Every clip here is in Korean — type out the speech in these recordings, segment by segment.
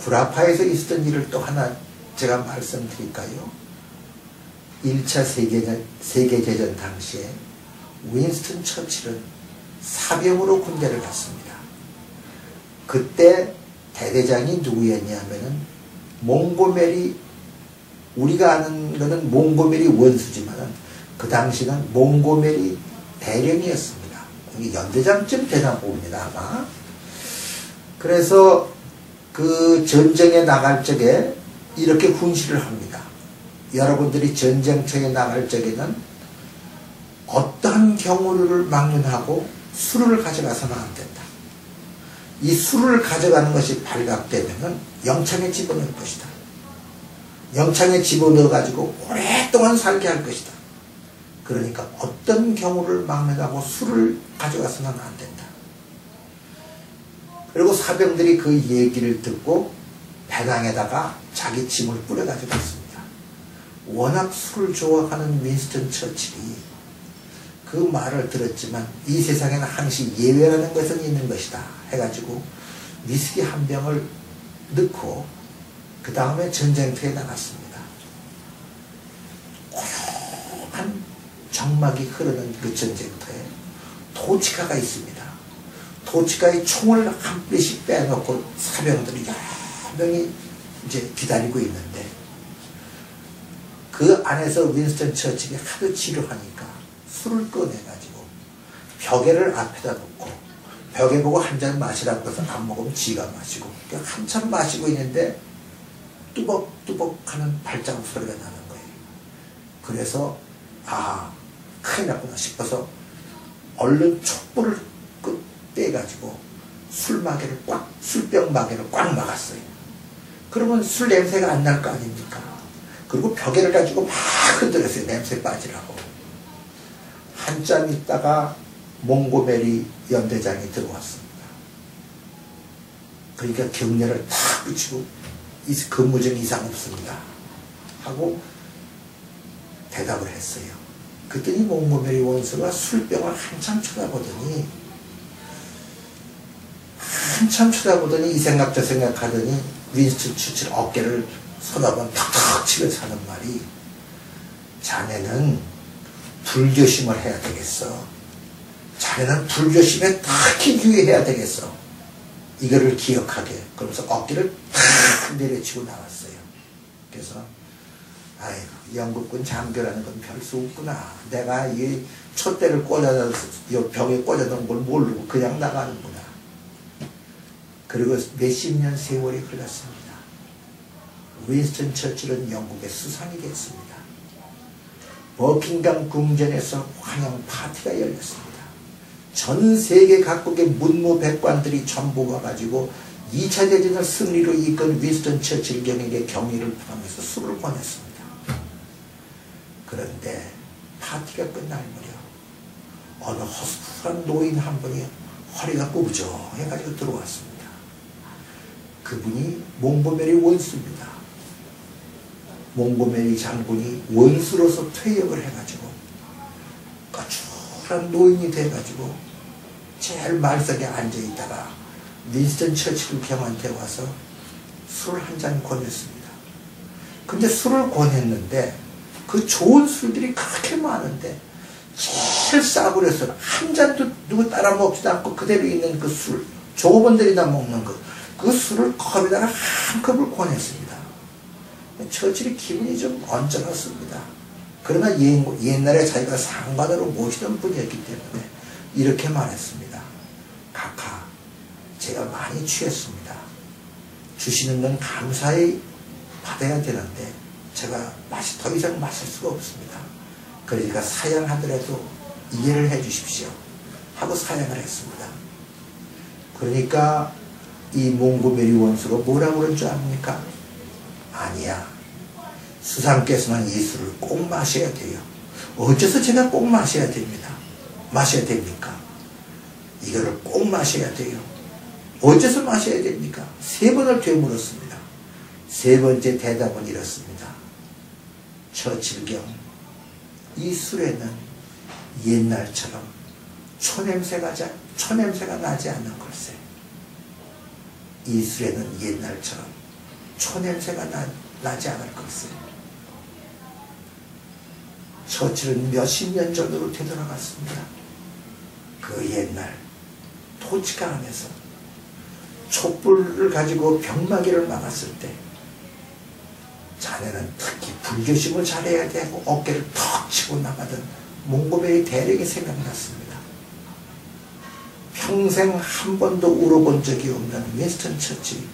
구라파에서 있었던 일을 또 하나 제가 말씀드릴까요? 1차 세계대전 당시에 윈스턴 처칠은 사병으로 군대를 갔습니다. 그때 대대장이 누구였냐면은 몽고메리, 우리가 아는 거는 몽고메리 원수지만은 그 당시는 몽고메리 대령이었습니다. 연대장쯤 되나 봅니다, 아마. 그래서 그 전쟁에 나갈 적에 이렇게 훈시를 합니다. 여러분들이 전쟁터에 나갈 적에는 어떠한 경우를 막론하고 술을 가져가서는 안 된다. 이 술을 가져가는 것이 발각되면 영창에 집어넣을 것이다. 영창에 집어넣어 가지고 오랫동안 살게 할 것이다. 그러니까 어떤 경우를 막론하고 술을 가져가서는 안 된다. 그리고 사병들이 그 얘기를 듣고 배낭에다가 자기 짐을 뿌려가지고 갔습니다. 워낙 술을 좋아하는 윈스턴 처칠이 그 말을 들었지만 이 세상에는 항시 예외라는 것은 있는 것이다 해가지고 위스키 한 병을 넣고 그 다음에 전쟁터에 나갔습니다. 고요한 정막이 흐르는 그 전쟁터에 토치카가 있습니다. 토치카의 총을 한 뿌리씩 빼놓고 사병들이 여러 명이 이제 기다리고 있는데 그 안에서 윈스턴 처칠이 하도 지루하니까 술을 꺼내가지고 벽에를 앞에다 놓고 벽에 보고 한 잔 마시라고 해서 안 먹으면 지가 마시고 한참 마시고 있는데 뚜벅뚜벅 하는 발자국 소리가 나는 거예요. 그래서 큰일 났구나 싶어서 얼른 촛불을 빼가지고 술병 마개를 꽉 막았어요. 그러면 술 냄새가 안 날 거 아닙니까? 그리고 벽에를 가지고 막 흔들었어요. 냄새 빠지라고. 한참 있다가 몽고메리 연대장이 들어왔습니다. 그러니까 경례를 탁 붙이고 근무정 이상 없습니다 하고 대답을 했어요. 그랬더니 몽고메리 원수가 술병을 한참 쳐다보더니 이 생각 저 생각하더니 윈스턴 처칠 어깨를 손아번 탁탁 치면서 하는 말이 자네는 불교심을 해야 되겠어. 자네는 불교심에 특히 유의해야 되겠어. 이거를 기억하게. 그러면서 어깨를 탁 내려치고 나왔어요. 그래서 아이고 영국군 장교라는 건 별 수 없구나. 내가 이 촛대를 꽂아서 벽에 꽂아놓은 걸 모르고 그냥 나가는구나. 그리고 몇십 년 세월이 흘렀습니다. 윈스턴 처칠은 영국의 수상이 됐습니다. 버킹엄 궁전에서 환영 파티가 열렸습니다. 전 세계 각국의 문무백관들이 전부 와가지고 2차 대전을 승리로 이끈 윈스턴 처칠 경에게 경의를 표하면서 술을 권했습니다. 그런데 파티가 끝날 무렵 어느 허술한 노인 한 분이 허리가 꾸부정해가지고 들어왔습니다. 그분이 몽고메리 원수입니다. 몽고메리 장군이 원수로서 퇴역을 해가지고 까출한 노인이 돼가지고 제일 말석에 앉아있다가 윈스턴 처칠 경한테 와서 술을 한 잔 권했습니다. 근데 술을 권했는데 그 좋은 술들이 그렇게 많은데 제일 싸구려서 한 잔도 누구 따라 먹지도 않고 그대로 있는 그 술, 조업원들이나 먹는 그 술을 컵에다가 한 컵을 권했습니다. 처칠이 기분이 좀 언짢았습니다. 그러나 옛날에 자기가 상관으로 모시던 분이었기 때문에 이렇게 말했습니다. 각하, 제가 많이 취했습니다. 주시는 건 감사히 받아야 되는데 제가 더 이상 마실 수가 없습니다. 그러니까 사양하더라도 이해를 해 주십시오 하고 사양을 했습니다. 그러니까 이 몽고메리 원수가 뭐라고 그런 줄 압니까? 아니야. 수상께서는 이 술을 꼭 마셔야 돼요. 어째서 제가 꼭 마셔야 됩니다. 마셔야 됩니까? 이거를 꼭 마셔야 돼요. 어째서 마셔야 됩니까? 3번을 되물었습니다. 3번째 대답은 이렇습니다. 처칠경, 이 술에는 옛날처럼 초냄새가 나지 않는 걸세. 이 술에는 옛날처럼 초냄새가 나지 않을 것이에요. 처칠은 몇십 년 전으로 되돌아갔습니다. 그 옛날 토치카 안에서 촛불을 가지고 병마개를 막았을 때 자네는 특히 불교심을 잘해야 되고 어깨를 턱 치고 나가던 몽고베리 대령이 생각났습니다. 평생 한 번도 울어본 적이 없는 윈스턴 처칠이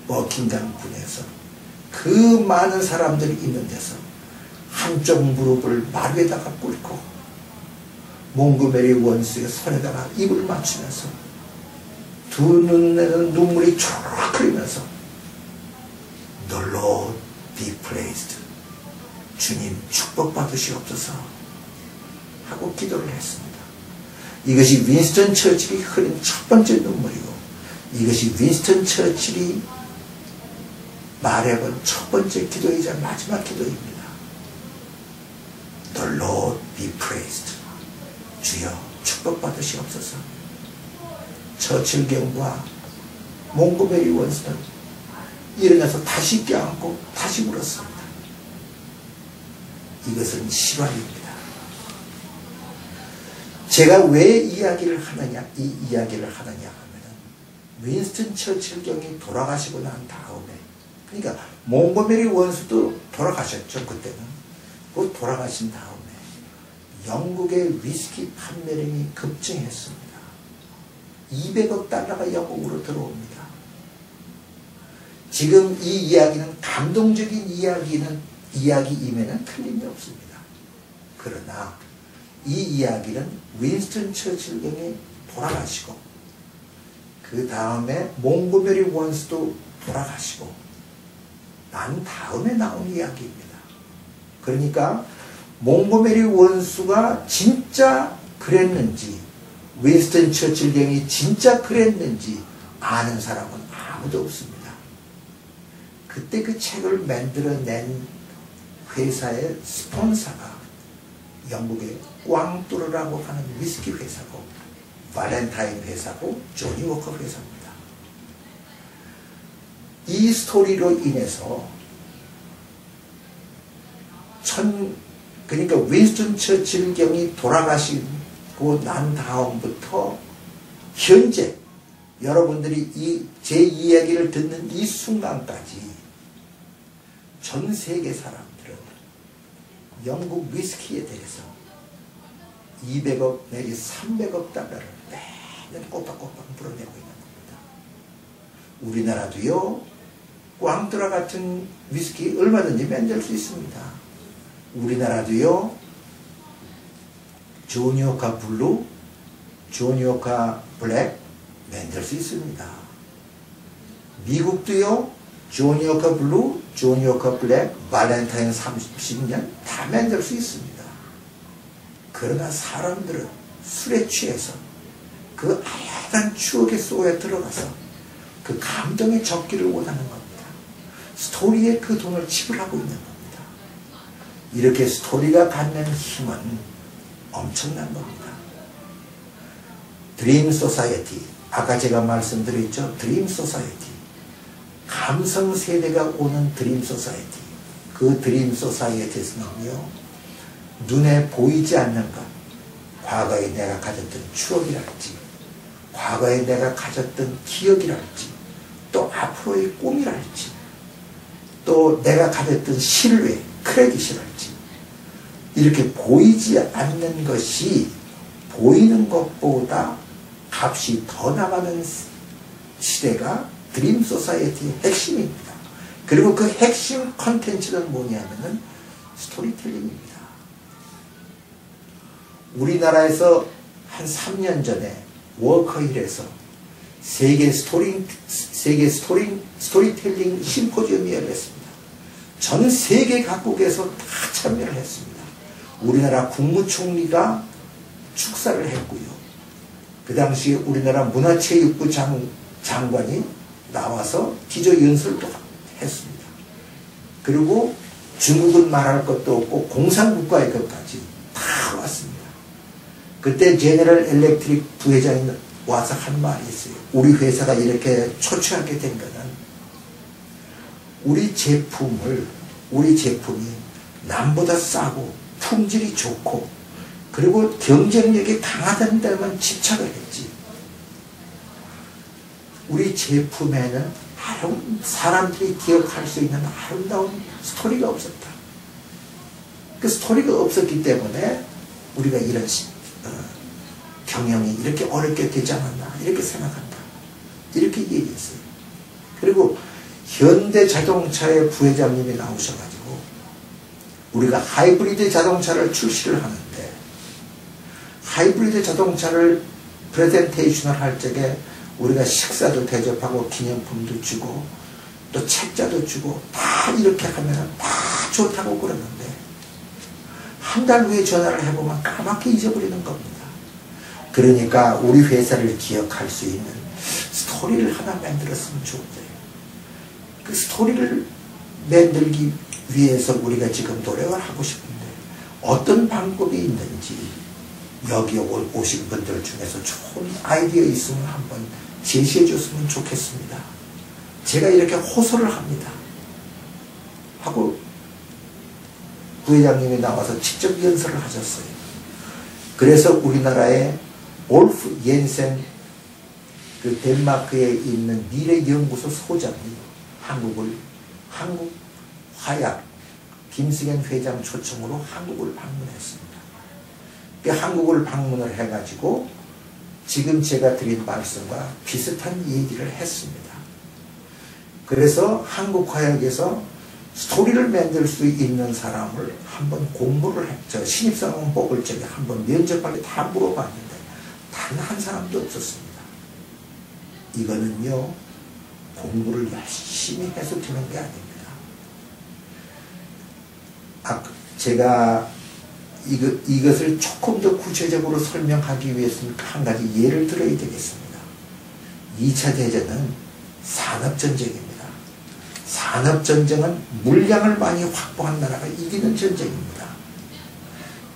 버킹엄 군에서 그 많은 사람들이 있는 데서 한쪽 무릎을 마루에다가 꿇고 몽고메리 원수의 손에다가 입을 맞추면서 두 눈에는 눈물이 쫙 흐르면서 The Lord be praised, 주님 축복받으시옵소서 하고 기도를 했습니다. 이것이 윈스턴 처칠이 흘린 첫 번째 눈물이고 이것이 윈스턴 처칠이 말해본 첫 번째 기도이자 마지막 기도입니다. The Lord be praised, 주여 축복받으시옵소서. 처칠 경과 몽고메리 원수는 일어나서 다시 껴안고 다시 울었습니다. 이것은 실화입니다. 제가 왜 이 이야기를 하느냐 하면은 윈스턴 처칠 경이 돌아가시고 난 다음에, 그러니까 몽고메리 원수도 돌아가셨죠. 그때는. 그 돌아가신 다음에 영국의 위스키 판매량이 급증했습니다. 200억 달러가 영국으로 들어옵니다. 지금 이 이야기는 감동적인 이야기임에는 틀림이 없습니다. 그러나 이 이야기는 윈스턴 처칠 경이 돌아가시고 그 다음에 몽고메리 원수도 돌아가시고 난 다음에 나온 이야기입니다. 그러니까 몽고메리 원수가 진짜 그랬는지 윈스턴 처칠 경이 진짜 그랬는지 아는 사람은 아무도 없습니다. 그때 그 책을 만들어낸 회사의 스폰서가 영국의 꽝뚜르라고 하는 위스키 회사고 발렌타인 회사고 조니 워커 회사입니다. 이 스토리로 인해서 그러니까 윈스턴 처칠 경이 돌아가시고 난 다음부터 현재 여러분들이 제 이야기를 듣는 이 순간까지 전 세계 사람들은 영국 위스키에 대해서 200억 내지 300억 달러를 매년 꼬박꼬박 물어내고 있는 겁니다. 우리나라도요, 꽝뚜라 같은 위스키 얼마든지 만들 수 있습니다. 우리나라도요, 조니 워커 블루, 조니 워커 블랙 만들 수 있습니다. 미국도요, 조니 워커 블루, 조니 워커 블랙, 발렌타인 30년 다 만들 수 있습니다. 그러나 사람들은 술에 취해서 그 하얀 추억의 속에 들어가서 그 감동의 적기를 원하는 겁니다. 스토리에 그 돈을 지불하고 있는 겁니다. 이렇게 스토리가 갖는 힘은 엄청난 겁니다. 드림 소사이어티, 아까 제가 말씀드렸죠. 드림 소사이어티, 감성 세대가 오는 드림 소사이어티. 그 드림 소사이어티에서는요, 눈에 보이지 않는 것, 과거에 내가 가졌던 추억이랄지, 과거에 내가 가졌던 기억이랄지, 또 앞으로의 꿈이랄지, 또 내가 가졌던 신뢰, 크레딧이랄지, 이렇게 보이지 않는 것이 보이는 것보다 값이 더 나가는 시대가 드림 소사이어티의 핵심입니다. 그리고 그 핵심 컨텐츠는 뭐냐면은 스토리텔링입니다. 우리나라에서 한 3년 전에 워커힐에서 세계 스토리텔링 심포지엄이 열렸습니다. 전 세계 각국에서 다 참여를 했습니다. 우리나라 국무총리가 축사를 했고요. 그 당시에 우리나라 문화체육부 장관이 나와서 기조연설도 했습니다. 그리고 중국은 말할 것도 없고 공산국가의 것까지 다 왔습니다. 그때 제너럴 일렉트릭 부회장이 와서 한 말이 있어요. 우리 회사가 이렇게 초췌하게 된 것은 우리 제품이 남보다 싸고 품질이 좋고 그리고 경쟁력이 강하다는 데만 집착을 했지. 우리 제품에는 사람들이 기억할 수 있는 아름다운 스토리가 없었다. 그 스토리가 없었기 때문에 우리가 이런 경영이 이렇게 어렵게 되지 않았나 이렇게 생각한다. 이렇게 얘기했어요. 그리고 현대자동차의 부회장님이 나오셔가지고 우리가 하이브리드 자동차를 출시를 하는데 하이브리드 자동차를 프레젠테이션을 할 적에 우리가 식사도 대접하고 기념품도 주고 또 책자도 주고 다 이렇게 하면 다 좋다고 그러는데 한 달 후에 전화를 해보면 까맣게 잊어버리는 겁니다. 그러니까 우리 회사를 기억할 수 있는 스토리를 하나 만들었으면 좋겠어요. 그 스토리를 만들기 위해서 우리가 지금 노력을 하고 싶은데 어떤 방법이 있는지 여기 오신 분들 중에서 좋은 아이디어 있으면 한번 제시해 줬으면 좋겠습니다. 제가 이렇게 호소를 합니다. 하고 부회장님이 나와서 직접 연설을 하셨어요. 그래서 우리나라의 올프 옌센 그 덴마크에 있는 미래연구소 소장이 한국 화약 김승현 회장 초청으로 한국을 방문했습니다. 그 한국을 방문을 해가지고 지금 제가 드린 말씀과 비슷한 얘기를 했습니다. 그래서 한국화약에서 스토리를 만들 수 있는 사람을 한번 공부를 했죠. 신입사원 뽑을 적에 한번 면접할 때 다 물어봤는데 단 한 사람도 없었습니다. 이거는요 공부를 열심히 해서 되는 게 아닙니다. 제가 이것을 조금 더 구체적으로 설명하기 위해서는 한 가지 예를 들어야 되겠습니다. 2차 대전은 산업전쟁입니다. 산업전쟁은 물량을 많이 확보한 나라가 이기는 전쟁입니다.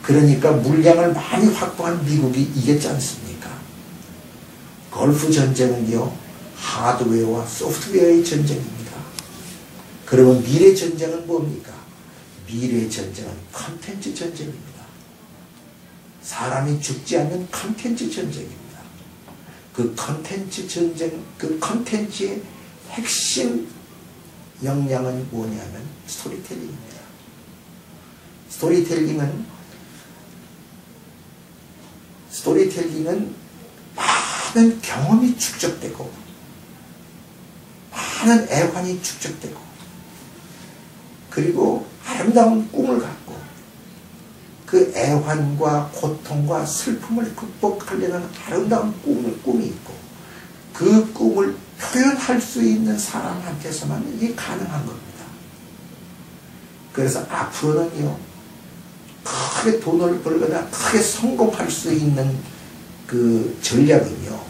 그러니까 물량을 많이 확보한 미국이 이겼지 않습니까? 걸프 전쟁은요 하드웨어와 소프트웨어의 전쟁입니다. 그러면 미래 전쟁은 뭡니까? 미래 전쟁은 컨텐츠 전쟁입니다. 사람이 죽지 않는 컨텐츠 전쟁입니다. 그 컨텐츠 전쟁, 그 컨텐츠의 핵심 역량은 뭐냐면 스토리텔링입니다. 스토리텔링은 많은 경험이 축적되고 많은 애환이 축적되고 그리고 아름다운 꿈을 갖고 그 애환과 고통과 슬픔을 극복하려는 아름다운 꿈이 있고 그 꿈을 표현할 수 있는 사람한테서만 이게 가능한 겁니다. 그래서 앞으로는요 크게 돈을 벌거나 크게 성공할 수 있는 그 전략은요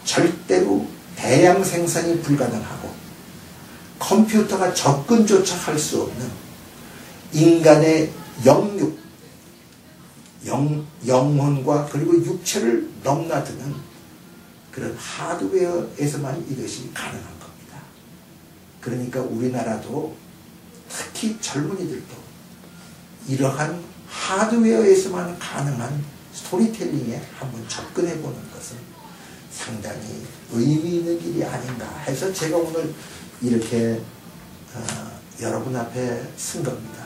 절대로 대량 생산이 불가능하고 컴퓨터가 접근조차 할 수 없는 인간의 영혼과 그리고 육체를 넘나드는 그런 하드웨어에서만 이것이 가능한 겁니다. 그러니까 우리나라도 특히 젊은이들도 이러한 하드웨어에서만 가능한 스토리텔링에 한번 접근해 보는 것은 상당히 의미 있는 일이 아닌가 해서 제가 오늘 이렇게 여러분 앞에 쓴 겁니다.